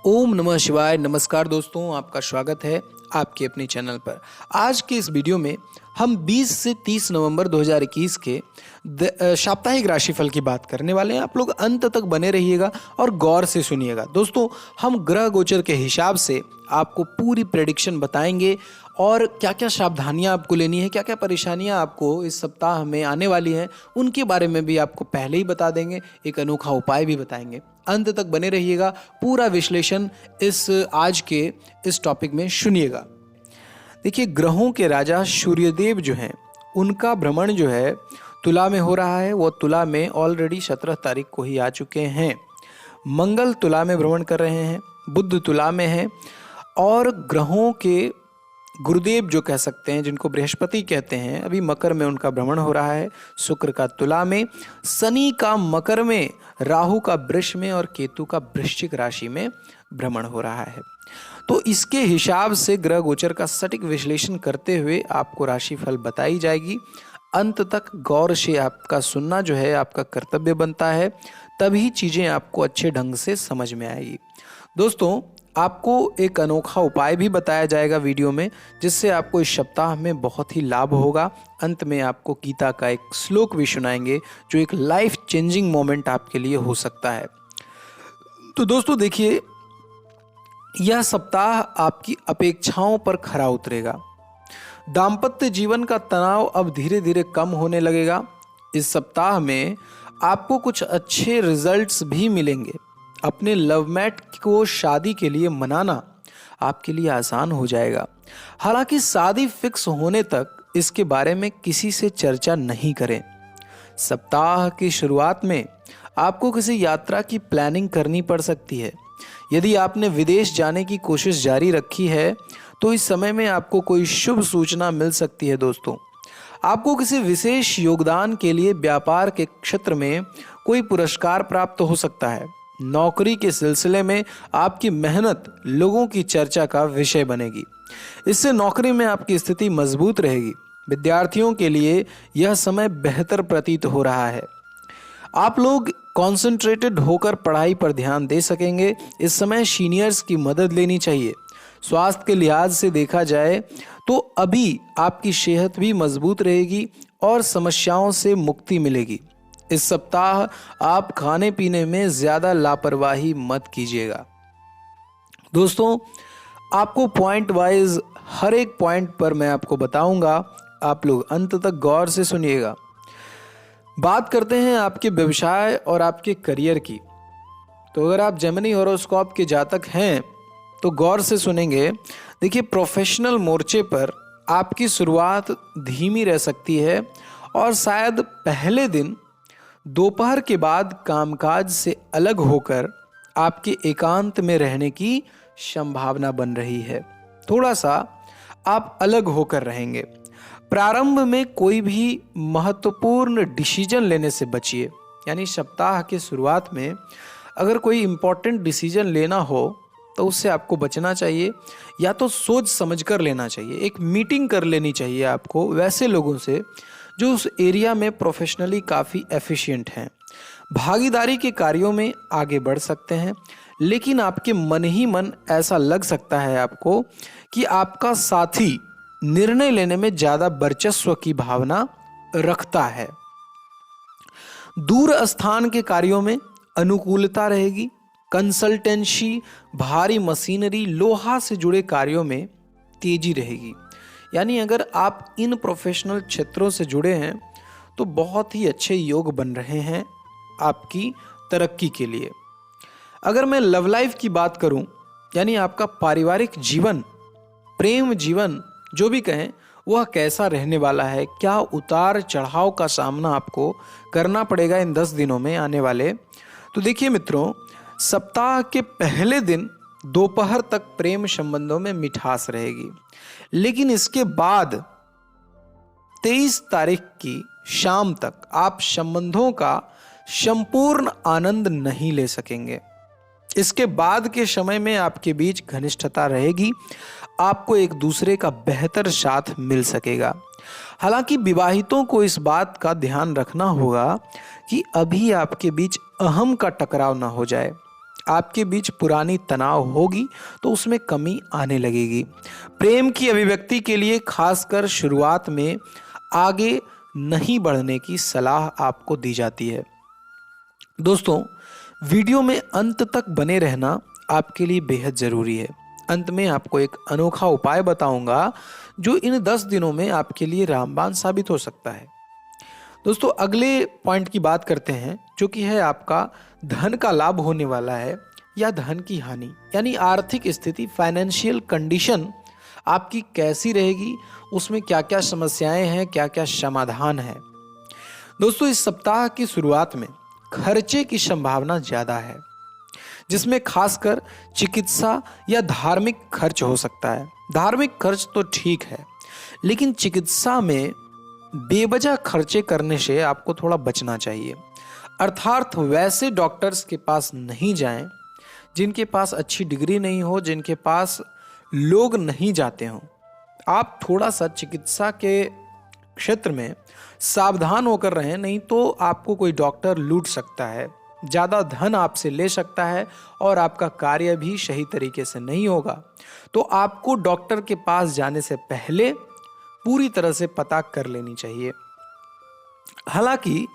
ओम नमः शिवाय। नमस्कार दोस्तों, आपका स्वागत है आपके अपने चैनल पर। आज के इस वीडियो में हम 20 से 30 नवंबर 2021 के साप्ताहिक राशिफल की बात करने वाले हैं। आप लोग अंत तक बने रहिएगा और गौर से सुनिएगा। दोस्तों, हम ग्रह गोचर के हिसाब से आपको पूरी प्रेडिक्शन बताएंगे और क्या क्या सावधानियां आपको लेनी है, क्या क्या परेशानियां आपको इस सप्ताह में आने वाली हैं, उनके बारे में भी आपको पहले ही बता देंगे। एक अनोखा उपाय भी बताएंगे। अंत तक बने रहिएगा, पूरा विश्लेषण आज के इस टॉपिक में सुनिएगा। देखिए, ग्रहों के राजा सूर्यदेव जो हैं, उनका भ्रमण जो है तुला में हो रहा है। वो तुला में ऑलरेडी 17 तारीख को ही आ चुके हैं। मंगल तुला में भ्रमण कर रहे हैं, बुध तुला में है और ग्रहों के गुरुदेव जो कह सकते हैं, जिनको बृहस्पति कहते हैं, अभी मकर में उनका भ्रमण हो रहा है। शुक्र का तुला में, शनि का मकर में, राहु का वृष में और केतु का वृश्चिक राशि में भ्रमण हो रहा है। तो इसके हिसाब से ग्रह गोचर का सटीक विश्लेषण करते हुए आपको राशिफल बताई जाएगी। अंत तक गौर से आपका सुनना जो है आपका कर्तव्य बनता है, तभी चीज़ें आपको अच्छे ढंग से समझ में आएगी। दोस्तों, आपको एक अनोखा उपाय भी बताया जाएगा वीडियो में, जिससे आपको इस सप्ताह में बहुत ही लाभ होगा। अंत में आपको गीता का एक श्लोक भी सुनाएंगे, जो एक लाइफ चेंजिंग मोमेंट आपके लिए हो सकता है। तो दोस्तों देखिए, यह सप्ताह आपकी अपेक्षाओं पर खरा उतरेगा। दाम्पत्य जीवन का तनाव अब धीरे धीरे कम होने लगेगा। इस सप्ताह में आपको कुछ अच्छे रिजल्ट्स भी मिलेंगे। अपने लवमेट को शादी के लिए मनाना आपके लिए आसान हो जाएगा। हालांकि शादी फिक्स होने तक इसके बारे में किसी से चर्चा नहीं करें। सप्ताह की शुरुआत में आपको किसी यात्रा की प्लानिंग करनी पड़ सकती है। यदि आपने विदेश जाने की कोशिश जारी रखी है तो इस समय में आपको कोई शुभ सूचना मिल सकती है। दोस्तों, आपको किसी विशेष योगदान के लिए व्यापार के क्षेत्र में कोई पुरस्कार प्राप्त हो सकता है। नौकरी के सिलसिले में आपकी मेहनत लोगों की चर्चा का विषय बनेगी। इससे नौकरी में आपकी स्थिति मजबूत रहेगी। विद्यार्थियों के लिए यह समय बेहतर प्रतीत हो रहा है। आप लोग कॉन्सेंट्रेटेड होकर पढ़ाई पर ध्यान दे सकेंगे। इस समय सीनियर्स की मदद लेनी चाहिए। स्वास्थ्य के लिहाज से देखा जाए तो अभी आपकी सेहत भी मजबूत रहेगी और समस्याओं से मुक्ति मिलेगी। इस सप्ताह आप खाने पीने में ज्यादा लापरवाही मत कीजिएगा। दोस्तों, आपको पॉइंट वाइज हर एक पॉइंट पर मैं आपको बताऊंगा, आप लोग अंत तक गौर से सुनिएगा। बात करते हैं आपके व्यवसाय और आपके करियर की। तो अगर आप जेमिनी हॉरोस्कोप के जातक हैं तो गौर से सुनेंगे। देखिए, प्रोफेशनल मोर्चे पर आपकी शुरुआत धीमी रह सकती है और शायद पहले दिन दोपहर के बाद कामकाज से अलग होकर आपके एकांत में रहने की संभावना बन रही है। थोड़ा सा आप अलग होकर रहेंगे। प्रारंभ में कोई भी महत्वपूर्ण डिसीजन लेने से बचिए। यानी सप्ताह के शुरुआत में अगर कोई इंपॉर्टेंट डिसीजन लेना हो तो उससे आपको बचना चाहिए, या तो सोच समझ कर लेना चाहिए। एक मीटिंग कर लेनी चाहिए आपको वैसे लोगों से जो उस एरिया में प्रोफेशनली काफ़ी एफिशिएंट हैं। भागीदारी के कार्यों में आगे बढ़ सकते हैं, लेकिन आपके मन ही मन ऐसा लग सकता है आपको कि आपका साथी निर्णय लेने में ज़्यादा वर्चस्व की भावना रखता है। दूर स्थान के कार्यों में अनुकूलता रहेगी। कंसल्टेंसी, भारी मशीनरी, लोहा से जुड़े कार्यों में तेजी रहेगी। यानी अगर आप इन प्रोफेशनल क्षेत्रों से जुड़े हैं तो बहुत ही अच्छे योग बन रहे हैं आपकी तरक्की के लिए। अगर मैं लव लाइफ की बात करूं, यानी आपका पारिवारिक जीवन, प्रेम जीवन जो भी कहें, वह कैसा रहने वाला है, क्या उतार चढ़ाव का सामना आपको करना पड़ेगा इन 10 दिनों में आने वाले। तो देखिए मित्रों, सप्ताह के पहले दिन दोपहर तक प्रेम संबंधों में मिठास रहेगी, लेकिन इसके बाद 23 तारीख की शाम तक आप संबंधों का संपूर्ण आनंद नहीं ले सकेंगे। इसके बाद के समय में आपके बीच घनिष्ठता रहेगी। आपको एक दूसरे का बेहतर साथ मिल सकेगा। हालांकि विवाहितों को इस बात का ध्यान रखना होगा कि अभी आपके बीच अहम का टकराव ना हो जाए। आपके बीच पुरानी तनाव होगी तो उसमें कमी आने लगेगी। प्रेम की अभिव्यक्ति के लिए खासकर शुरुआत में आगे नहीं बढ़ने की सलाह आपको दी जाती है। दोस्तों, वीडियो में अंत तक बने रहना आपके लिए बेहद ज़रूरी है। अंत में आपको एक अनोखा उपाय बताऊंगा जो इन 10 दिनों में आपके लिए रामबाण साबित हो सकता है। दोस्तों, अगले पॉइंट की बात करते हैं जो कि है आपका धन का लाभ होने वाला है या धन की हानि, यानी आर्थिक स्थिति, फाइनेंशियल कंडीशन आपकी कैसी रहेगी, उसमें क्या क्या समस्याएं हैं, क्या क्या समाधान है। दोस्तों, इस सप्ताह की शुरुआत में खर्चे की संभावना ज़्यादा है, जिसमें खासकर चिकित्सा या धार्मिक खर्च हो सकता है। धार्मिक खर्च तो ठीक है, लेकिन चिकित्सा में बेवजह खर्चे करने से आपको थोड़ा बचना चाहिए। अर्थात वैसे डॉक्टर्स के पास नहीं जाएं जिनके पास अच्छी डिग्री नहीं हो, जिनके पास लोग नहीं जाते हों। आप थोड़ा सा चिकित्सा के क्षेत्र में सावधान होकर रहें, नहीं तो आपको कोई डॉक्टर लूट सकता है, ज़्यादा धन आपसे ले सकता है और आपका कार्य भी सही तरीके से नहीं होगा। तो आपको डॉक्टर के पास जाने से पहले पूरी तरह से पता कर लेनी चाहिए। हालांकि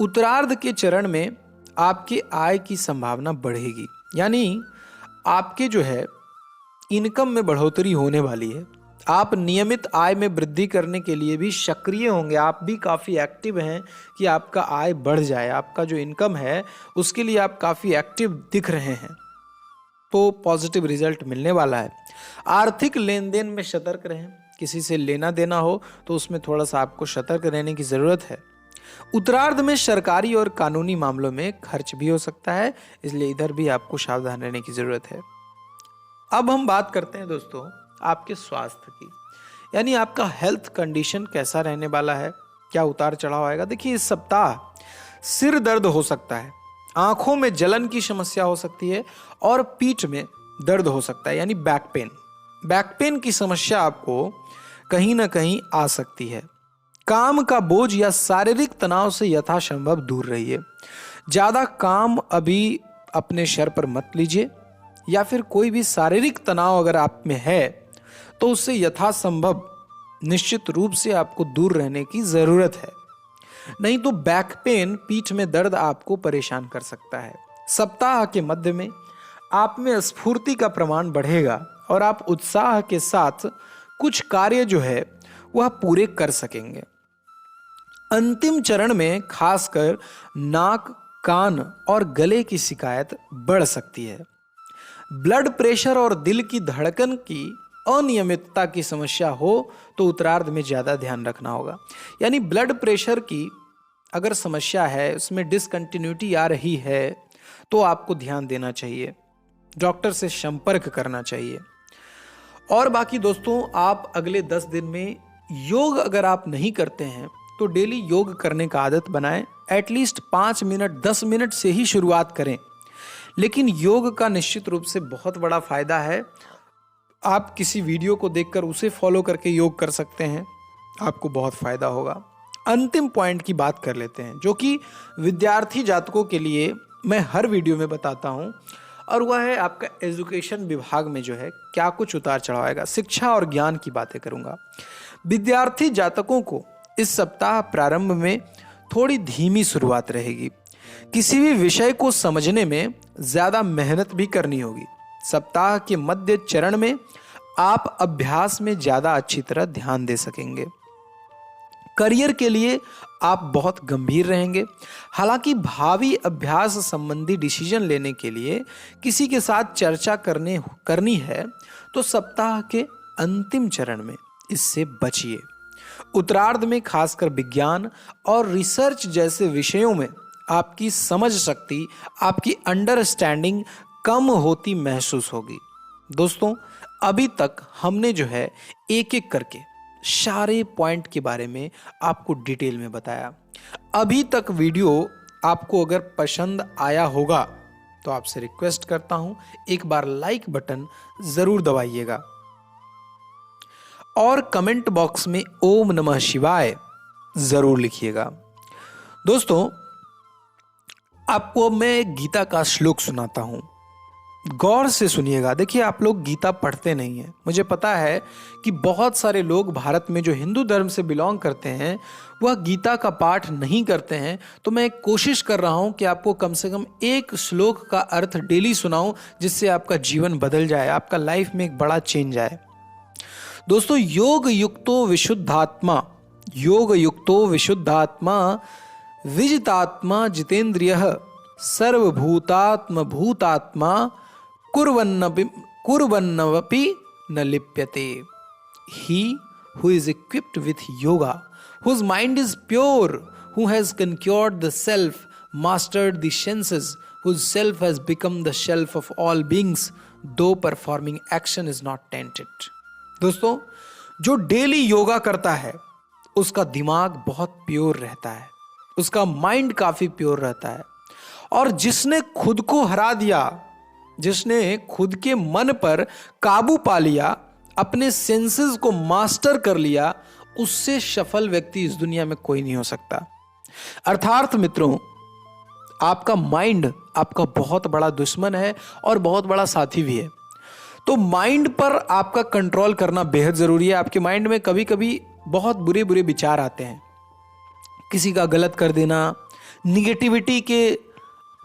उत्तरार्ध के चरण में आपके आय की संभावना बढ़ेगी, यानी आपके जो है इनकम में बढ़ोतरी होने वाली है। आप नियमित आय में वृद्धि करने के लिए भी सक्रिय होंगे। आप भी काफ़ी एक्टिव हैं कि आपका आय बढ़ जाए, आपका जो इनकम है उसके लिए आप काफ़ी एक्टिव दिख रहे हैं, तो पॉजिटिव रिजल्ट मिलने वाला है। आर्थिक लेन देन में सतर्क रहें। किसी से लेना देना हो तो उसमें थोड़ा सा आपको सतर्क रहने की ज़रूरत है। उत्तरार्ध में सरकारी और कानूनी मामलों में खर्च भी हो सकता है, इसलिए इधर भी आपको सावधान रहने की ज़रूरत है। अब हम बात करते हैं दोस्तों आपके स्वास्थ्य की, यानी आपका हेल्थ कंडीशन कैसा रहने वाला है, क्या उतार चढ़ाव आएगा। देखिए, इस सप्ताह सिर दर्द हो सकता है, आंखों में जलन की समस्या हो सकती है और पीठ में दर्द हो सकता है, यानी बैक पेन। बैक पेन की समस्या आपको कहीं ना कहीं आ सकती है। काम का बोझ या शारीरिक तनाव से यथासंभव दूर रहिए। ज़्यादा काम अभी अपने सर पर मत लीजिए, या फिर कोई भी शारीरिक तनाव अगर आप में है तो उससे यथासंभव निश्चित रूप से आपको दूर रहने की ज़रूरत है। नहीं तो बैक पेन, पीठ में दर्द आपको परेशान कर सकता है। सप्ताह के मध्य में आप में स्फूर्ति का प्रमाण बढ़ेगा और आप उत्साह के साथ कुछ कार्य जो है वह पूरे कर सकेंगे। अंतिम चरण में खासकर नाक, कान और गले की शिकायत बढ़ सकती है। ब्लड प्रेशर और दिल की धड़कन की अनियमितता की समस्या हो तो उत्तरार्ध में ज़्यादा ध्यान रखना होगा। यानी ब्लड प्रेशर की अगर समस्या है, उसमें डिसकंटिन्यूटी आ रही है, तो आपको ध्यान देना चाहिए, डॉक्टर से संपर्क करना चाहिए। और बाकी दोस्तों, आप अगले 10 दिन में योग अगर आप नहीं करते हैं तो डेली योग करने का आदत बनाएं। एटलीस्ट 5 मिनट 10 मिनट से ही शुरुआत करें, लेकिन योग का निश्चित रूप से बहुत बड़ा फायदा है। आप किसी वीडियो को देखकर उसे फॉलो करके योग कर सकते हैं, आपको बहुत फायदा होगा। अंतिम पॉइंट की बात कर लेते हैं जो कि विद्यार्थी जातकों के लिए मैं हर वीडियो में बताता हूं, और वह है आपका एजुकेशन विभाग में जो है क्या कुछ उतार चढ़ाव आएगा। शिक्षा और ज्ञान की बातें करूंगा। विद्यार्थी जातकों को इस सप्ताह प्रारंभ में थोड़ी धीमी शुरुआत रहेगी। किसी भी विषय को समझने में ज्यादा मेहनत भी करनी होगी। सप्ताह के मध्य चरण में आप अभ्यास में ज्यादा अच्छी तरह ध्यान दे सकेंगे। करियर के लिए आप बहुत गंभीर रहेंगे। हालांकि भावी अभ्यास संबंधी डिसीजन लेने के लिए किसी के साथ चर्चा करनी है तो सप्ताह के अंतिम चरण में इससे बचिए। उत्तरार्ध में खासकर विज्ञान और रिसर्च जैसे विषयों में आपकी समझ शक्ति, आपकी अंडरस्टैंडिंग कम होती महसूस होगी। दोस्तों, अभी तक हमने जो है एक एक करके सारे पॉइंट के बारे में आपको डिटेल में बताया। अभी तक वीडियो आपको अगर पसंद आया होगा तो आपसे रिक्वेस्ट करता हूं एक बार लाइक बटन जरूर दबाइएगा और कमेंट बॉक्स में ओम नमः शिवाय जरूर लिखिएगा। दोस्तों, आपको मैं गीता का श्लोक सुनाता हूं गौर से सुनिएगा। देखिए, आप लोग गीता पढ़ते नहीं हैं। मुझे पता है कि बहुत सारे लोग भारत में जो हिंदू धर्म से बिलोंग करते हैं वह गीता का पाठ नहीं करते हैं। तो मैं एक कोशिश कर रहा हूं कि आपको कम से कम एक श्लोक का अर्थ डेली सुनाऊं, जिससे आपका जीवन बदल जाए, आपका लाइफ में एक बड़ा चेंज आए। दोस्तों, योग युक्तो विशुद्धात्मा विजितात्मा जितेंद्रियः सर्वभूतात्म भूतात्मा कुर्वन्नवपि न लिप्यते। He who is equipped with yoga, whose mind is pure, who has conquered the self, mastered the senses, whose self has become the shelf of all beings, though performing action is not tainted। दोस्तों, जो daily yoga करता है उसका दिमाग बहुत pure रहता है, उसका माइंड काफी प्योर रहता है। और जिसने खुद को हरा दिया, जिसने खुद के मन पर काबू पा लिया, अपने सेंसेस को मास्टर कर लिया, उससे सफल व्यक्ति इस दुनिया में कोई नहीं हो सकता। अर्थात मित्रों, आपका माइंड आपका बहुत बड़ा दुश्मन है और बहुत बड़ा साथी भी है। तो माइंड पर आपका कंट्रोल करना बेहद जरूरी है। आपके माइंड में कभी कभी बहुत बुरे बुरे विचार आते हैं, किसी का गलत कर देना, निगेटिविटी के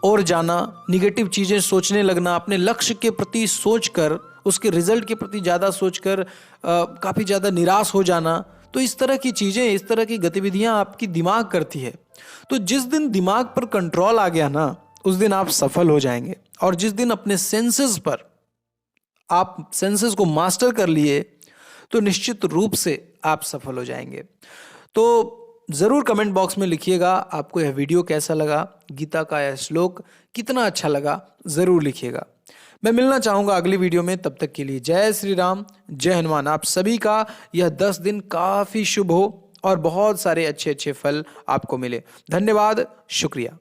और जाना, निगेटिव चीज़ें सोचने लगना, अपने लक्ष्य के प्रति सोचकर उसके रिजल्ट के प्रति ज़्यादा सोचकर काफ़ी ज़्यादा निराश हो जाना। तो इस तरह की चीज़ें, इस तरह की गतिविधियां आपकी दिमाग करती है। तो जिस दिन दिमाग पर कंट्रोल आ गया ना, उस दिन आप सफल हो जाएंगे। और जिस दिन अपने सेंसेस पर आप सेंसेस को मास्टर कर लिए, तो निश्चित रूप से आप सफल हो जाएंगे। तो ज़रूर कमेंट बॉक्स में लिखिएगा आपको यह वीडियो कैसा लगा, गीता का यह श्लोक कितना अच्छा लगा, ज़रूर लिखिएगा। मैं मिलना चाहूँगा अगली वीडियो में। तब तक के लिए जय श्री राम, जय हनुमान। आप सभी का यह 10 दिन काफ़ी शुभ हो और बहुत सारे अच्छे अच्छे फल आपको मिले। धन्यवाद, शुक्रिया।